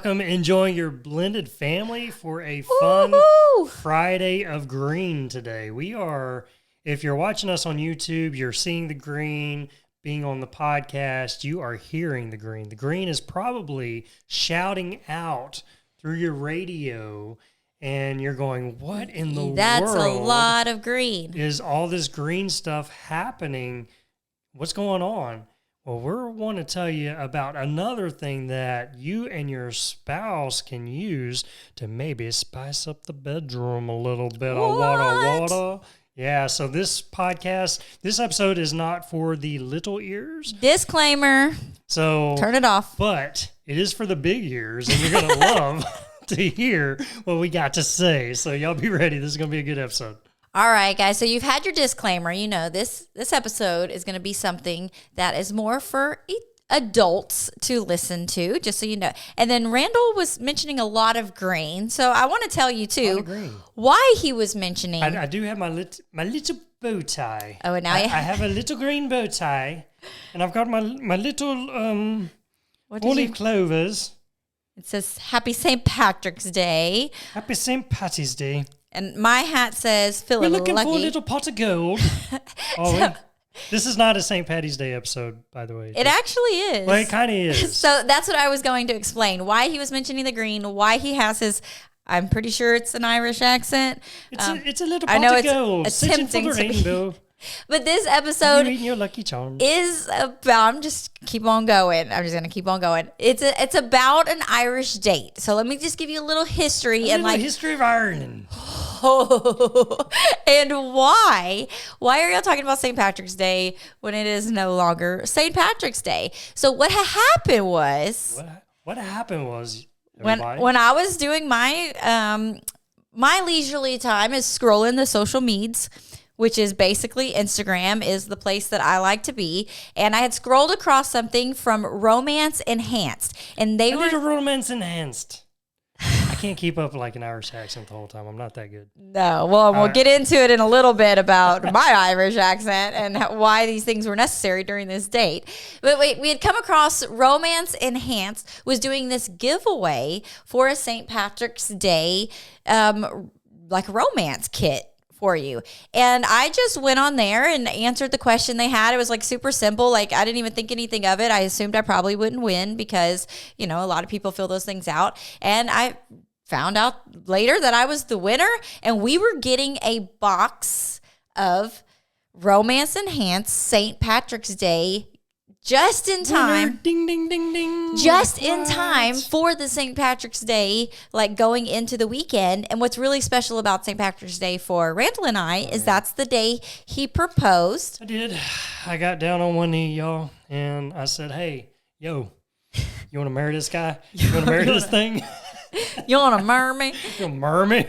welcome. Enjoying your blended family for a fun Friday of green today. We are, if you're watching us on YouTube, you're seeing the green. Being on the podcast, you are hearing the green. The green is probably shouting out through your radio, and you're going, what in the world? That's a lot of green. Is all this green stuff happening? What's going on? Well, we want to tell you about another thing that you and your spouse can use to maybe spice up the bedroom a little bit. Wada. Yeah, so this episode is not for the little ears. Disclaimer. So turn it off. But it is for the big ears, and you're going to love to hear what we got to say. So y'all be ready. This is going to be a good episode. All right, guys. So you've had your disclaimer. You know, this episode is going to be something that is more for adults to listen to, just so you know. And then Randall was mentioning a lot of green. So I want to tell you, too, why he was mentioning. I do have my little bow tie. Oh, and now I have a little green bow tie. And I've got my little olive clovers. It says, Happy St. Patrick's Day. Happy St. Patty's Day. And my hat says, We're looking for a little pot of gold. This is not a St. Patty's Day episode, by the way. It actually is. Well, it kind of is. So that's what I was going to explain. Why he was mentioning the green, why he has his, I'm pretty sure it's an Irish accent. It's a little pot of gold. Attempting for the rainbow. But this episode your Lucky Charms. is about, I'm just keep on going. I'm just going to keep on going. It's about an Irish date. So let me just give you a little history. History of Ireland. And why are y'all talking about St. Patrick's Day when it is no longer St. Patrick's Day? So what happened was... What happened was... When I was doing my leisurely time is scrolling the social medias, which is basically Instagram is the place that I like to be. And I had scrolled across something from Romance Enhanced. And they were... Romance Enhanced. I can't keep up like an Irish accent the whole time. I'm not that good. No. Well, we'll get into it in a little bit about my Irish accent and why these things were necessary during this date. But wait, we had come across Romance Enhanced was doing this giveaway for a St. Patrick's Day like romance kit for you. And I just went on there and answered the question they had. It was like super simple. Like I didn't even think anything of it. I assumed I probably wouldn't win because, you know, a lot of people fill those things out. And I found out later that I was the winner, and we were getting a box of Romance Enhanced St. Patrick's Day just in time. Winner, ding, ding, ding, ding. Just in time for the St. Patrick's Day, like going into the weekend. And what's really special about St. Patrick's Day for Randall and I is that's the day he proposed. I did. I got down on one knee, y'all, and I said, hey, yo, you want to marry this guy? You want to marry this thing? You want to murder me? You want to murder me?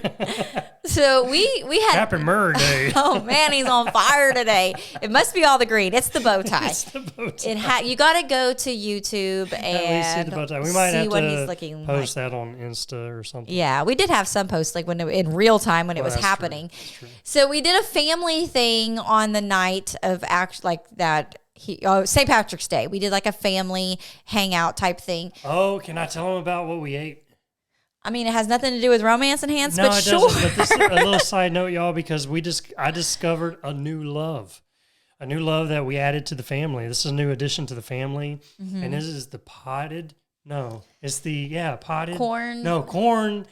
So we had... Happy Murder Day. Oh, man, he's on fire today. It must be all the green. It's the bow tie. It's the bow tie. You got to go to YouTube and see the bow tie. We might see have what to he's looking post like. That on Insta or something. Yeah, we did have some posts like when in real time when it was happening. True. So we did a family thing on the night of St. Patrick's Day. We did like a family hangout type thing. Oh, can I tell them about what we ate? I mean, it has nothing to do with Romance Enhanced, no, but it sure. doesn't. But this is a little side note, y'all, because I discovered a new love that we added to the family. This is a new addition to the family, and this is the potted. No, it's the potted corn. No, corn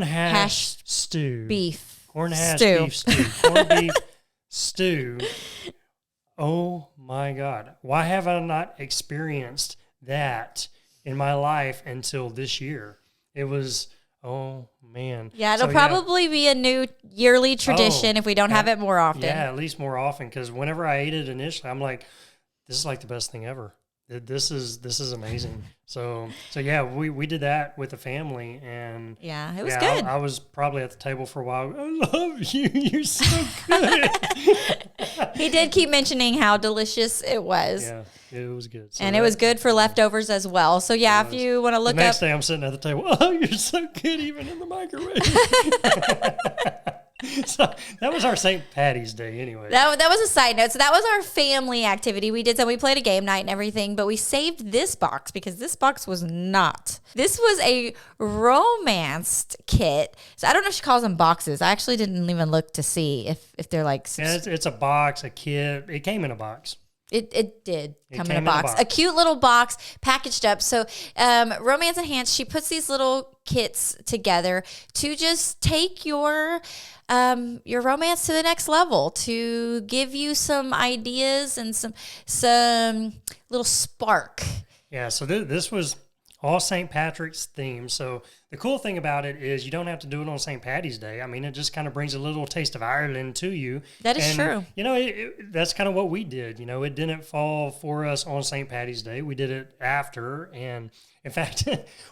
hash stew. Beef. Corn hash stew. beef stew. Corn beef stew. Oh my God! Why have I not experienced that in my life until this year? It was, oh, man. Yeah, it'll probably be a new yearly tradition if we don't have it more often. Yeah, at least more often, because whenever I ate it initially, I'm like, this is like the best thing ever. This is amazing. So yeah, we did that with the family, and yeah, it was good. I was probably at the table for a while. I love you. You're so good. He did keep mentioning how delicious it was. Yeah, it was good. So and it was good for leftovers as well. So yeah, if you want to look up. The next day I'm sitting at the table. Oh, you're so good even in the microwave. So that was our St. Patty's Day anyway. That was a side note. So that was our family activity. We did so we played a game night and everything, but we saved this box because this box was not. This was a romanced kit. So I don't know if she calls them boxes. I actually didn't even look to see if they're like. Yeah, it's a box, a kit. It came in a box. It did come in a box. A cute little box packaged up. So Romance Enhanced, she puts these little kits together to just take your romance to the next level, to give you some ideas and some little spark. Yeah, so this was all St. Patrick's theme. So the cool thing about it is you don't have to do it on St. Patty's Day. I mean, it just kind of brings a little taste of Ireland to you. That is true. You know, that's kind of what we did. You know, it didn't fall for us on St. Patty's Day. We did it after. And in fact,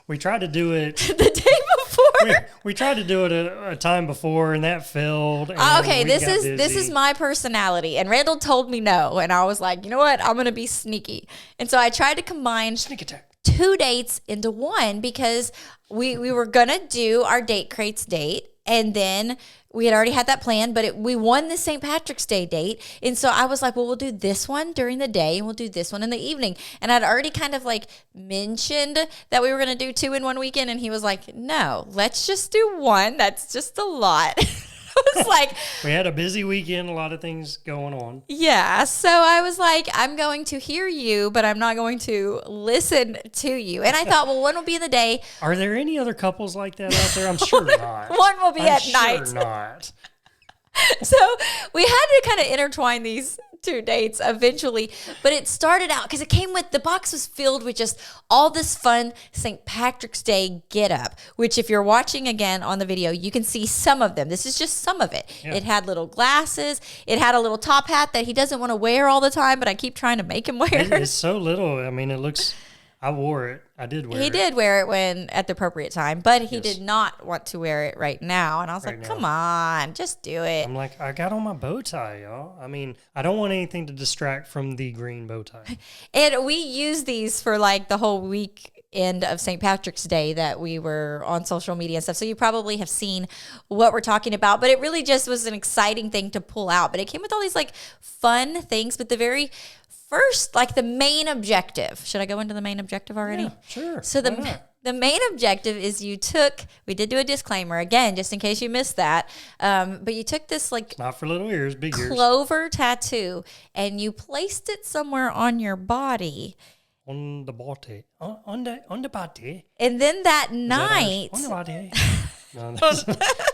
we tried to do it the day before. We tried to do it a time before, and that failed. And okay, this is my personality. And Randall told me no. And I was like, you know what? I'm going to be sneaky. And so I tried to combine sneak attack. 2 dates into one because we were gonna do our date crates date, and then we had already had that plan, but we won the St. Patrick's Day date, and so I was like, well, we'll do this one during the day and we'll do this one in the evening. And I'd already kind of like mentioned that we were gonna do 2 in one weekend, and he was like, no, let's just do one. That's just a lot. I was like, we had a busy weekend, a lot of things going on. Yeah. So I was like, I'm going to hear you, but I'm not going to listen to you. And I thought, well, one will be in the day. Are there any other couples like that out there? I'm sure not. One will be at night. Sure not. So we had to kind of intertwine these 2 dates eventually, but it started out because it came with, the box was filled with just all this fun St. Patrick's Day get up, which if you're watching again on the video, you can see some of them. This is just some of it. Yeah. It had little glasses. It had a little top hat that he doesn't want to wear all the time, but I keep trying to make him wear. It's so little. I mean, it looks, I wore it. I did wear it. He did wear it when at the appropriate time, but he did not want to wear it right now. And I was like, come on, just do it. I'm like, I got on my bow tie, y'all. I mean, I don't want anything to distract from the green bow tie. And we used these for like the whole weekend of St. Patrick's Day that we were on social media and stuff. So you probably have seen what we're talking about, but it really just was an exciting thing to pull out. But it came with all these like fun things, but the very first, like the main objective. Should I go into the main objective already? Yeah, sure. So the main objective is we did do a disclaimer again, just in case you missed that. But you took this like not for little ears, big ears, clover tattoo, and you placed it somewhere on your body. On the body. On the body. And then that night. On the body. No, that's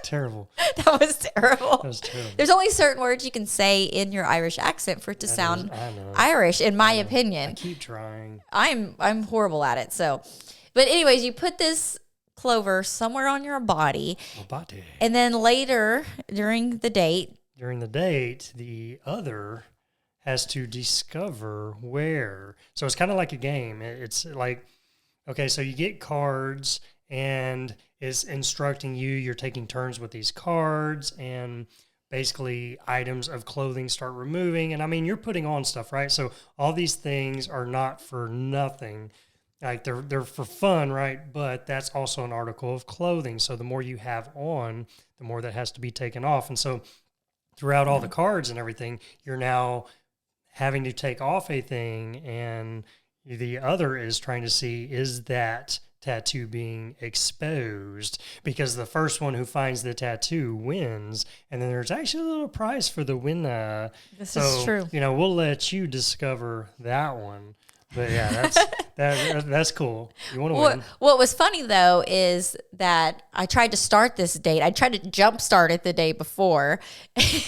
terrible. That was terrible. That was terrible. There's only certain words you can say in your Irish accent for it to sound Irish, in my opinion. I keep trying. I'm horrible at it. So, but anyways, you put this clover somewhere on your body. And then later during the date, the other has to discover where. So it's kind of like a game. It's like, okay, so you get cards and is instructing you. You're taking turns with these cards, and basically items of clothing start removing. And I mean, you're putting on stuff, right? So all these things are not for nothing. Like they're for fun, right? But that's also an article of clothing. So the more you have on, the more that has to be taken off. And so throughout all the cards and everything, you're now having to take off a thing, and the other is trying to see, is that tattoo being exposed? Because the first one who finds the tattoo wins, and then there's actually a little prize for the winner. This is true. You know, we'll let you discover that one. But yeah, that's cool. You want to win. What was funny though is that I tried to start this date. I tried to jump start it the day before,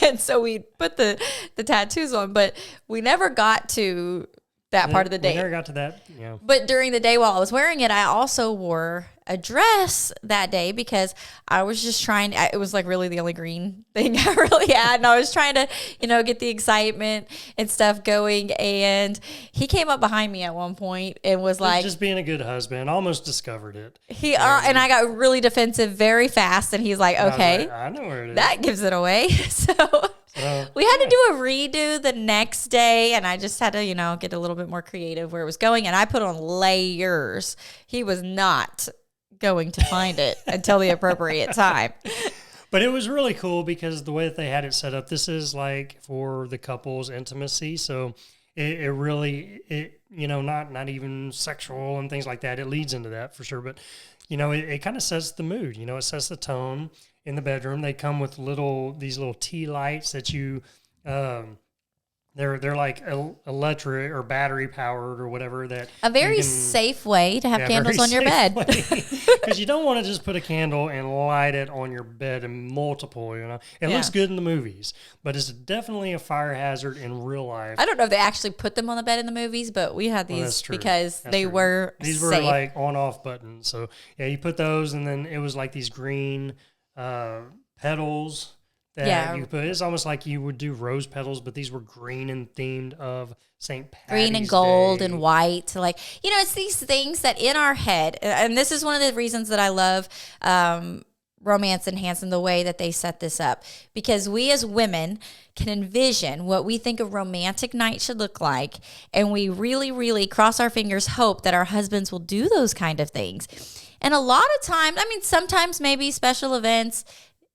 and so we put the tattoos on, but we never got to that part of the day. We never got to that. Yeah. But during the day while I was wearing it, I also wore a dress that day because I was just trying. It was like really the only green thing I really had, and I was trying to, get the excitement and stuff going. And he came up behind me at one point and was like, just being a good husband, almost discovered it. And I got really defensive very fast, and he's like, okay, I know where it is. That gives it away. So we had to do a redo the next day, and I just had to, get a little bit more creative where it was going. And I put on layers. He was not going to find it until the appropriate time. But it was really cool because the way that they had it set up, this is like for the couple's intimacy. So it really, not even sexual and things like that. It leads into that for sure. But, it kind of sets the mood. It sets the tone in the bedroom. They come with these little tea lights that you, they're like electric or battery powered or whatever. That a very safe way to have candles on your bed. Because you don't want to just put a candle and light it on your bed and multiple, It looks good in the movies, but it's definitely a fire hazard in real life. I don't know if they actually put them on the bed in the movies, but we had these because they were These safe. were like on-off buttons. So, yeah, you put those, and then it was like these green petals that you put. It's almost like you would do rose petals, but these were green and themed of St. Patty's green and gold Day. and white. Like, it's these things that in our head, and this is one of the reasons that I love Romance Enhanced and the way that they set this up, because we as women can envision what we think a romantic night should look like, and we really, really cross our fingers, hope that our husbands will do those kind of things. And a lot of times, sometimes maybe special events,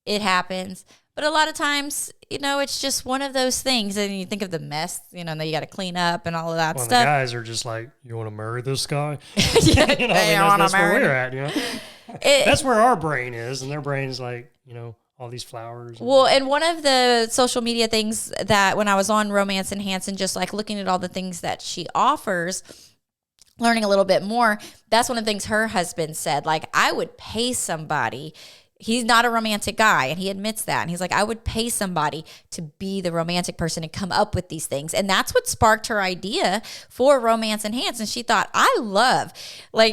it happens. But a lot of times, it's just one of those things. And you think of the mess, that you got to clean up and all of that stuff. The guys are just like, you want to marry this guy? That's where we're at, That's where our brain is. And their brain is like, all these flowers. Well, and one of the social media things that when I was on Romance Enhanced and just like looking at all the things that she offers, learning a little bit more, that's one of the things her husband said. Like, I would pay somebody. He's not a romantic guy, and he admits that. And he's like, I would pay somebody to be the romantic person and come up with these things. And that's what sparked her idea for Romance Enhanced. And she thought,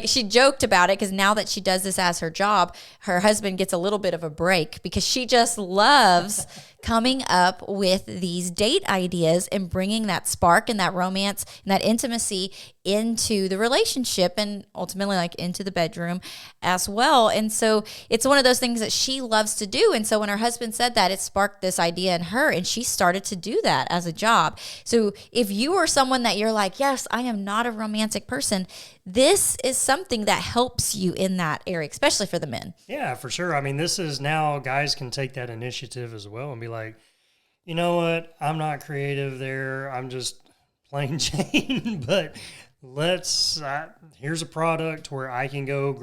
she joked about it because now that she does this as her job, her husband gets a little bit of a break because she just loves coming up with these date ideas and bringing that spark and that romance and that intimacy into the relationship and ultimately like into the bedroom as well. And so it's one of those things that she loves to do. And so when her husband said that, it sparked this idea in her, and she started to do that as a job. So if you are someone that you're like, yes, I am not a romantic person, this is something that helps you in that area, especially for the men. Yeah, for sure. This is now guys can take that initiative as well and be like, you know what? I'm not creative there. I'm just plain Jane, but here's a product where I can go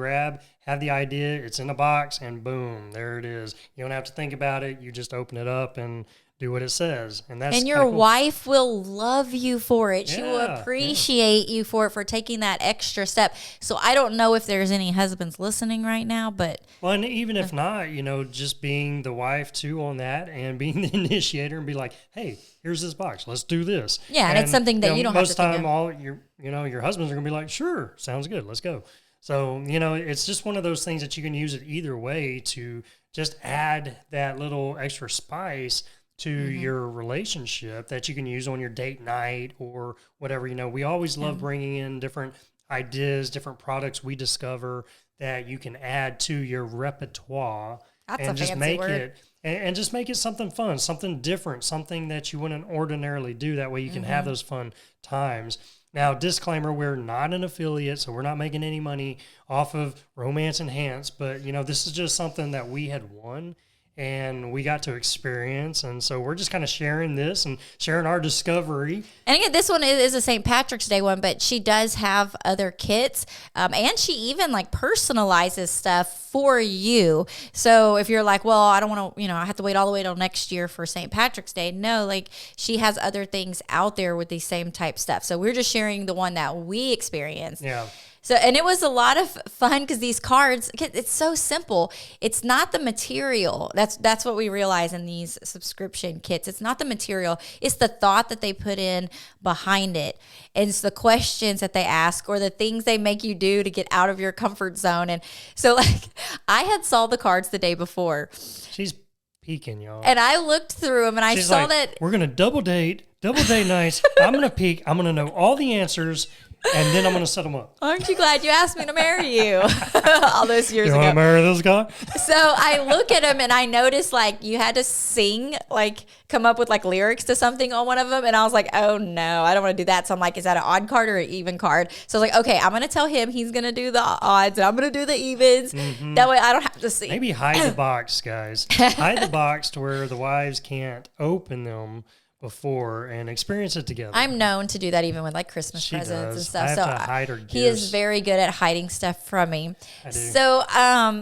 have the idea. It's in a box and boom, there it is. You don't have to think about it. You just open it up and do what it says. And your wife will love you for it. She will Yeah, appreciate you for it, for taking that extra step. So I don't know if there's any husbands listening right now, but. Well, and even if not, just being the wife too on that and being the initiator and be like, hey, here's this box. Let's do this. Yeah, and it's something that you don't have to think of. Most time, your husbands are going to be like, sure, sounds good. Let's go. So, it's just one of those things that you can use it either way to just add that little extra spice to your relationship that you can use on your date night or whatever. We always love bringing in different ideas, different products we discover that you can add to your repertoire. That's and a just fancy make word. it and just make it something fun, something different, something that you wouldn't ordinarily do. That way you can have those fun times. Now, disclaimer, we're not an affiliate, so we're not making any money off of Romance Enhanced, but this is just something that we had won and we got to experience. And so we're just kind of sharing this and sharing our discovery. And again, this one is a St. Patrick's Day one, but she does have other kits. And she even personalizes stuff for you. So if you're like, well, I don't want to, I have to wait all the way till next year for St. Patrick's Day. No, she has other things out there with the same type stuff. So we're just sharing the one that we experienced. Yeah. So, and it was a lot of fun because these cards, it's so simple. It's not the material. That's what we realize in these subscription kits. It's not the material. It's the thought that they put in behind it. And it's the questions that they ask or the things they make you do to get out of your comfort zone. And so I had saw the cards the day before. She's peeking, y'all. And I looked through them and I saw that. We're going to double date nights. I'm going to peek. I'm going to know all the answers. And then I'm going to set them up. Aren't you glad you asked me to marry you all those years You ago? want to marry this guy? So I look at him and I notice like you had to sing, like come up with like lyrics to something on one of them. And I was like, oh no, I don't want to do that. So I'm like, is that an odd card or an even card? So I was like, okay, I'm going to tell him he's going to do the odds and I'm going to do the evens. Mm-hmm. That way I don't have to sing. Maybe hide the box, guys. Hide the box to where the wives can't open them before and experience it together. I'm known to do that even with like Christmas presents and stuff. I have to hide her gifts. He is very good at hiding stuff from me. I do. So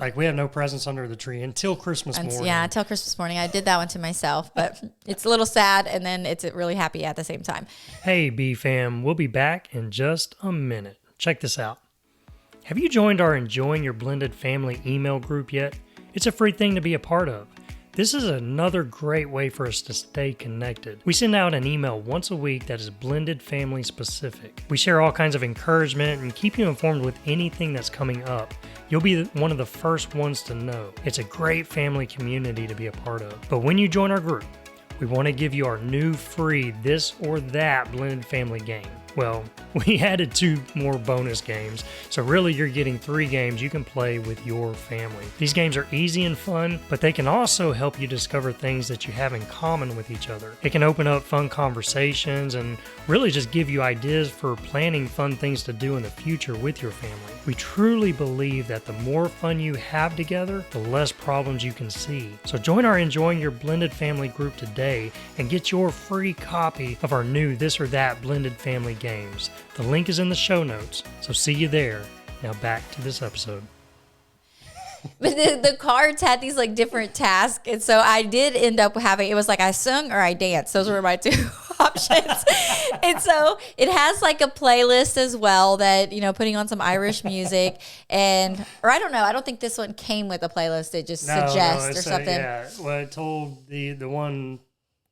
like we have no presents under the tree until Christmas morning. Yeah, until Christmas morning. I did that one to myself, but it's a little sad and then it's really happy at the same time. Hey B fam, we'll be back in just a minute. Check this out. Have you joined our Enjoying Your Blended Family email group yet? It's a free thing to be a part of. This is another great way for us to stay connected. We send out an email once a week that is blended family specific. We share all kinds of encouragement and keep you informed with anything that's coming up. You'll be one of the first ones to know. It's a great family community to be a part of. But when you join our group, we want to give you our new free This or That blended family game. Well, we added 2 more bonus games, so really you're getting 3 games you can play with your family. These games are easy and fun, but they can also help you discover things that you have in common with each other. It can open up fun conversations and really just give you ideas for planning fun things to do in the future with your family. We truly believe that the more fun you have together, the less problems you can see. So join our Enjoying Your Blended Family group today and get your free copy of our new This or That blended family games. The link is in the show notes, so see you there. Now back to this episode. But the cards had these like different tasks, and so I did end up having, it was like I sung or I danced. Those were my 2 options. And so it has like a playlist as well that, you know, putting on some Irish music or I don't know. I don't think this one came with a playlist. It just suggests or something. Yeah, well, it told the one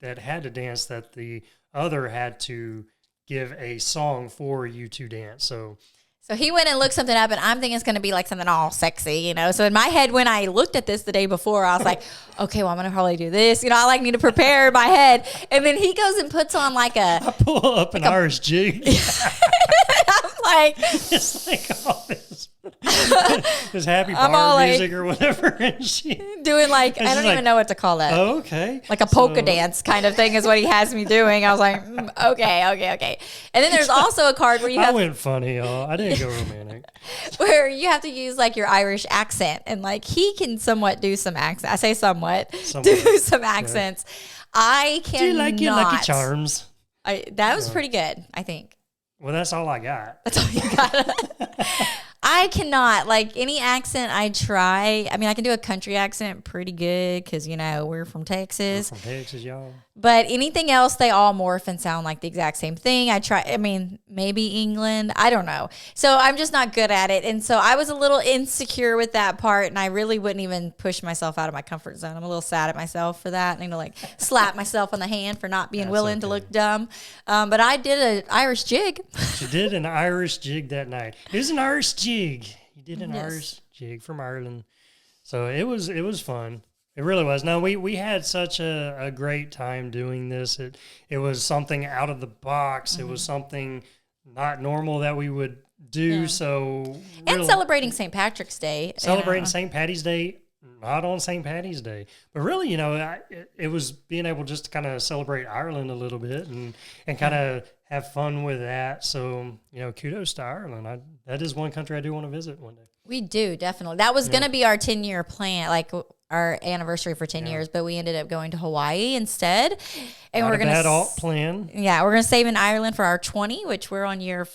that had to dance that the other had to give a song for you to dance. So he went and looked something up, and I'm thinking it's going to be like something all sexy, you know? So in my head, when I looked at this the day before, I was like, okay, well, I'm going to probably do this. You know, I like need to prepare in my head. And then he goes and puts on like I pull up an Irish jig. I'm like, it's like all this happy bar music or whatever. And she doing like, I don't even know what to call that. Oh, okay. Like a polka dance kind of thing is what he has me doing. I was like, okay. And then there's also a card where I went funny, y'all. I didn't go romantic. Where you have to use like your Irish accent, and like he can somewhat do some accent. I say somewhat. Do some accents. Yeah. I cannot. Do you like your Lucky Charms? That was pretty good, I think. Well, that's all I got. That's all you got. I cannot, like, any accent I try. I mean, I can do a country accent pretty good because, you know, we're from Texas. We're from Texas, y'all. But anything else, they all morph and sound like the exact same thing. I mean, maybe England. I don't know. So I'm just not good at it. And so I was a little insecure with that part, and I really wouldn't even push myself out of my comfort zone. I'm a little sad at myself for that. And, like, slap myself on the hand for not being willing to look dumb. But I did an Irish jig. She did an Irish jig that night. It was an Irish jig. You did an Irish jig from Ireland. So it was fun. It really was. No, we had such a great time doing this. It was something out of the box. Mm-hmm. It was something not normal that we would do. Yeah. So and celebrating St. Patrick's Day. Celebrating St. Patty's Day, not on St. Patty's Day. But really, you know, it was being able just to kind of celebrate Ireland a little bit and kind of have fun with that. So, you know, kudos to Ireland. That is one country I do want to visit one day. We do, definitely. That was going to be our 10-year plan, like our anniversary for 10 years, but we ended up going to Hawaii instead. And Not we're going to plan. Yeah, we're going to save in Ireland for our 20, which we're on year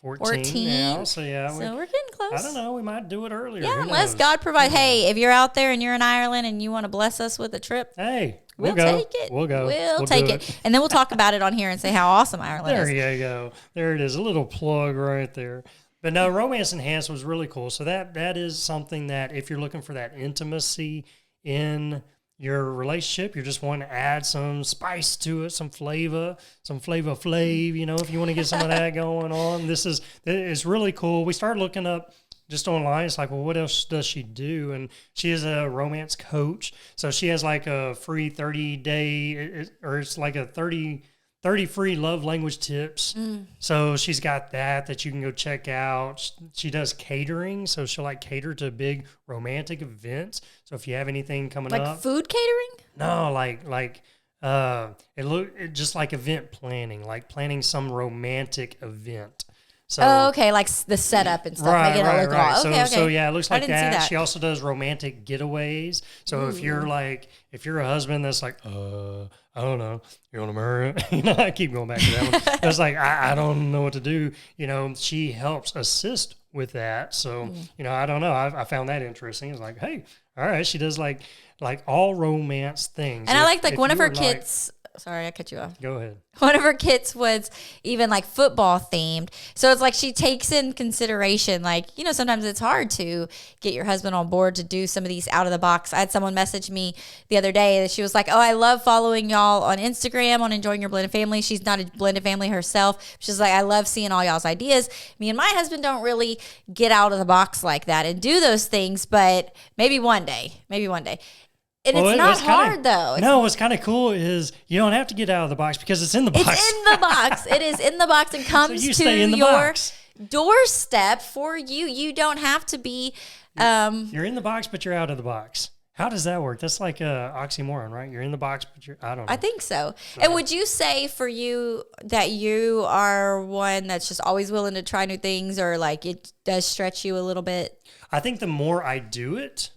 14 now. So, we're getting close. I don't know. We might do it earlier. Yeah, unless God provides. Hey, if you're out there and you're in Ireland and you want to bless us with a trip, hey, we'll take it. We'll go. We'll take it. And then we'll talk about it on here and say how awesome Ireland is. There you go. There it is. A little plug right there. But no, Romance Enhanced was really cool. So that is something that if you're looking for that intimacy in your relationship, you're just wanting to add some spice to it, some flavor flav, you know, if you want to get some of that going on. It's really cool. We started looking up just online. It's like, well, what else does she do? And she is a romance coach. So she has like a free 30-day, or it's like a 30 30 free love language tips. So she's got that you can go check out. She does catering, so she'll like cater to big romantic events. So if you have anything coming up, Like food catering? no, it just like event planning, like planning some romantic event. So Okay, like the setup and stuff. right, Make it all right, look right. all- Okay, So okay. yeah, it looks I like didn't see that. that. She also does romantic getaways. So if you're a husband that's like, I don't know, you want to marry her? I keep going back to that one. It's like I don't know what to do. She helps assist with that. So I don't know. I found that interesting. It's like, hey, all right, she does like all romance things. And I like If one of you her were like- kids. Sorry, I cut you off. Go ahead. One of her kits was even like football themed. So it's like she takes in consideration, like, sometimes it's hard to get your husband on board to do some of these out of the box. I had someone message me the other day that she was like, oh, I love following y'all on Instagram on Enjoying Your Blended Family. She's not a blended family herself. She's like, I love seeing all y'all's ideas. Me and my husband don't really get out of the box like that and do those things, but maybe one day. And it's not hard, though. What's kind of cool is you don't have to get out of the box because it's in the box. It's in the box. It is in the box and comes you to stay in the your box. doorstep for you. You don't have to be. You're in the box, but you're out of the box. How does that work? That's like a oxymoron, right? You're in the box, but I don't know. I think so. And would you say for you that you are one that's just always willing to try new things, or like it does stretch you a little bit? I think the more I do it,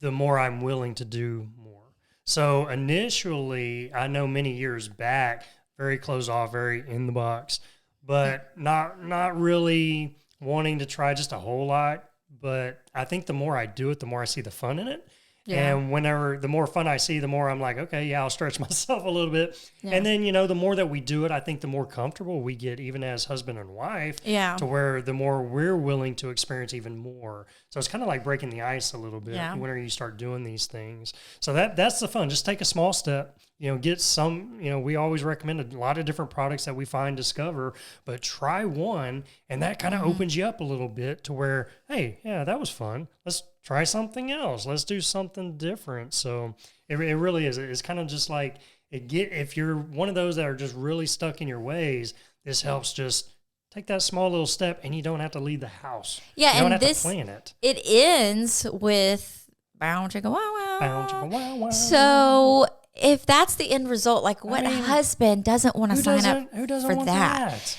the more I'm willing to do more. So initially, I know many years back, very closed off, very in the box, but not really wanting to try just a whole lot. But I think the more I do it, the more I see the fun in it. Yeah. And the more fun I see, the more I'm like, okay, yeah, I'll stretch myself a little bit. Yeah. And then, the more that we do it, I think the more comfortable we get, even as husband and wife, to where the more we're willing to experience even more. So it's kind of like breaking the ice a little bit whenever you start doing these things. So that's the fun. Just take a small step, get some, we always recommend a lot of different products that we find, discover, but try one. And that kind of opens you up a little bit to where, hey, yeah, that was fun. Let's try something else. Let's do something different. So it really is. It's kind of just like if you're one of those that are just really stuck in your ways, this helps just take that small little step and you don't have to leave the house. Yeah, you don't and have to plan it. It ends with bow chicka wow wow. Bow chicka wow wow. So if that's the end result, like what husband doesn't want to sign up for that?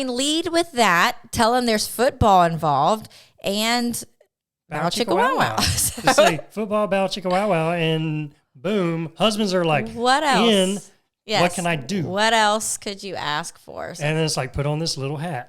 Lead with that. Tell him there's football involved and bow chicka wow wow. Just say football, bow chicka wow wow, and boom, husbands are like, what else? Yes. What can I do? What else could you ask for? So, and then it's like, put on this little hat.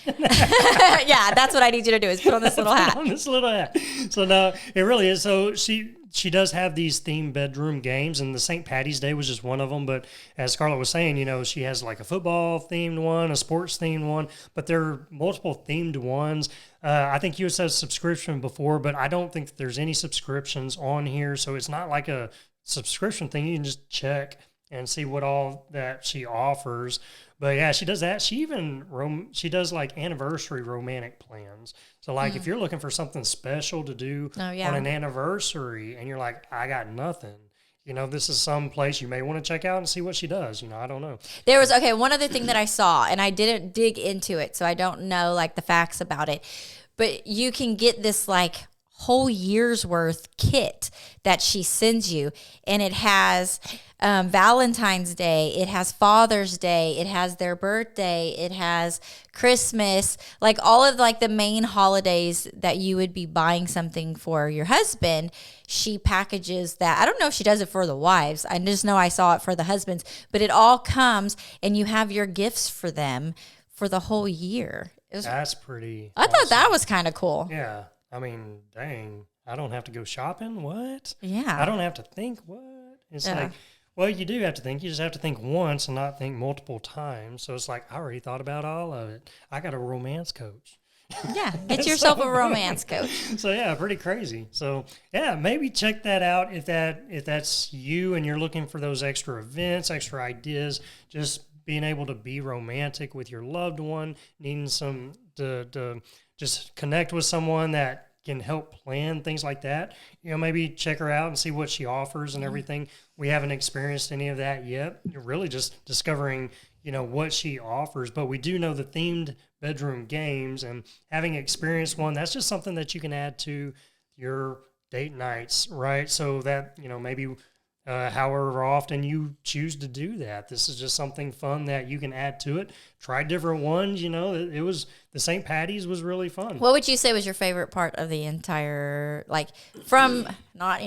Yeah, that's what I need you to do is put on this little hat. Put on this little hat. So no, it really is. So she does have these themed bedroom games, and the St. Patty's Day was just one of them. But as Scarlett was saying, she has like a football themed one, a sports themed one, but there are multiple themed ones. I think you had said subscription before, but I don't think there's any subscriptions on here. So it's not like a subscription thing. You can just check and see what all that she offers. But yeah, she does that. She she does like anniversary romantic plans. So like if you're looking for something special to do on an anniversary and you're like, I got nothing, this is some place you may want to check out and see what she does. I don't know. There was, one other thing that I saw, and I didn't dig into it, so I don't know like the facts about it, but you can get this like whole year's worth kit that she sends you, and it has Valentine's Day, it has Father's Day, it has their birthday, it has Christmas, like all of like the main holidays that you would be buying something for your husband. She packages that. I don't know if she does it for the wives. I just know I saw it for the husbands, but it all comes and you have your gifts for them for the whole year. That's pretty I thought that was kind of cool. Yeah. Dang, I don't have to go shopping? What? Yeah. I don't have to think? What? It's like, well, you do have to think. You just have to think once and not think multiple times. So it's like, I already thought about all of it. I got a romance coach. Yeah, get yourself a romance coach. So yeah, pretty crazy. So yeah, maybe check that out if that's you and you're looking for those extra events, extra ideas, just being able to be romantic with your loved one, needing some to just connect with someone that can help plan things like that, maybe check her out and see what she offers and everything. We haven't experienced any of that yet. You're really just discovering, what she offers. But we do know the themed bedroom games, and having experienced one, that's just something that you can add to your date nights, right? So that, maybe however often you choose to do that. This is just something fun that you can add to it. Try different ones. It was the St. Patty's was really fun. What would you say was your favorite part of the entire, from not,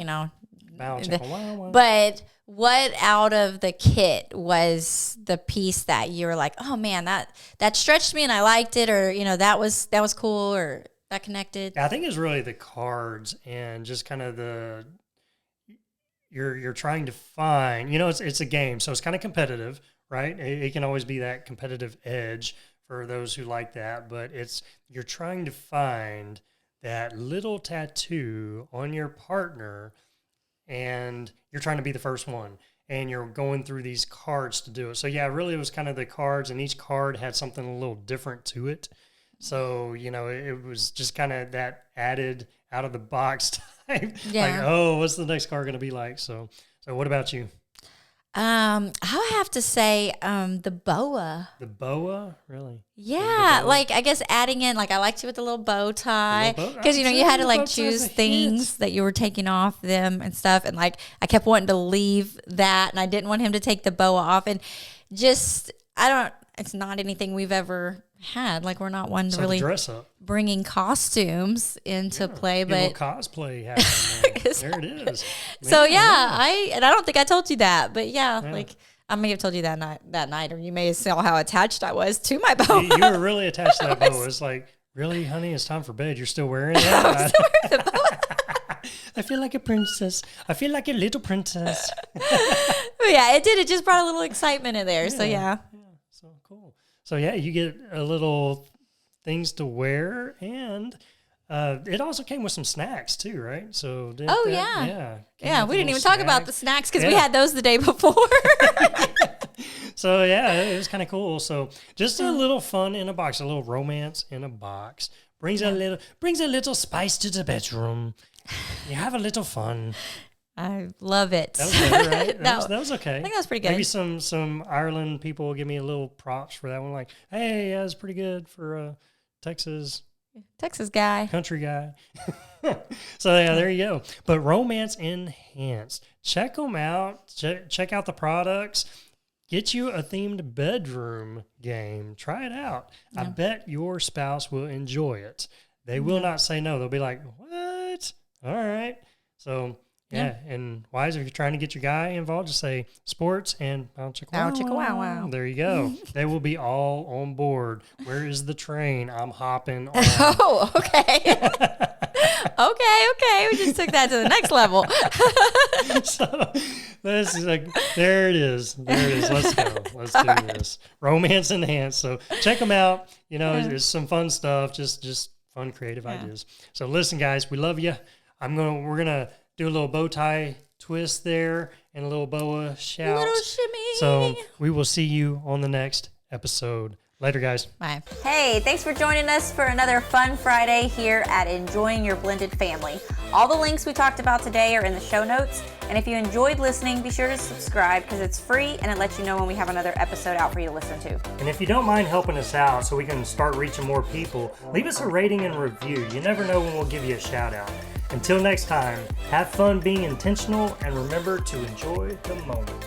but what out of the kit was the piece that you were like, oh man, that stretched me and I liked it, or, that was cool, or that connected? I think it's really the cards and just kind of you're trying to find, it's a game, so it's kind of competitive, right? It can always be that competitive edge for those who like that, but you're trying to find that little tattoo on your partner, and you're trying to be the first one, and you're going through these cards to do it. So yeah, really it was kind of the cards, and each card had something a little different to it. So, it was just kind of that added out of the box type. Yeah. Like, what's the next card going to be like? So what about you? I'll have to say the boa. The boa? Really? Yeah. Boa? I guess adding in, I liked you with the little bow tie. Because, you had to, choose things that you were taking off them and stuff. And, I kept wanting to leave that. And I didn't want him to take the boa off. And just, it's not anything we've ever had. We're not one to really dress up, bringing costumes into play, but cosplay happening. There it is. So I don't think I told you that, but I may have told you that night, or you may have saw how attached I was to my boa. You were really attached to that boa. It's like, really, honey, it's time for bed. You're still wearing that? I'm still wearing the boa. I feel like a princess. I feel like a little princess. But yeah, it did. It just brought a little excitement in there. So yeah. So cool. So yeah, you get a little things to wear, and it also came with some snacks too, right? So we didn't even talk about the snacks because we had those the day before. So yeah, it was kind of cool. So just a little fun in a box, a little romance in a box brings a little spice to the bedroom. You have a little fun. I love it. That was better, right? That was okay. I think that was pretty good. Maybe some Ireland people will give me a little props for that one. Like, hey, yeah, it's pretty good for a Texas guy. Country guy. So, yeah, there you go. But Romance Enhanced. Check them out. Check out the products. Get you a themed bedroom game. Try it out. Yeah. I bet your spouse will enjoy it. They will not say no. They'll be like, what? All right. So... yeah, and wise, if you're trying to get your guy involved, just say sports and bow chicka wow wow. There you go. They will be all on board. Where is the train? I'm hopping on. Oh, okay. Okay. We just took that to the next level. So this is there it is. Let's go. Let's do this. Romance Enhanced. So check them out. There's some fun stuff. Just fun, creative ideas. So listen, guys, we love you. We're gonna do a little bow tie twist there and a little boa shout. Little shimmy. So we will see you on the next episode. Later, guys. Bye. Hey, thanks for joining us for another fun Friday here at Enjoying Your Blended Family. All the links we talked about today are in the show notes. And if you enjoyed listening, be sure to subscribe because it's free and it lets you know when we have another episode out for you to listen to. And if you don't mind helping us out so we can start reaching more people, leave us a rating and review. You never know when we'll give you a shout out. Until next time, have fun being intentional and remember to enjoy the moment.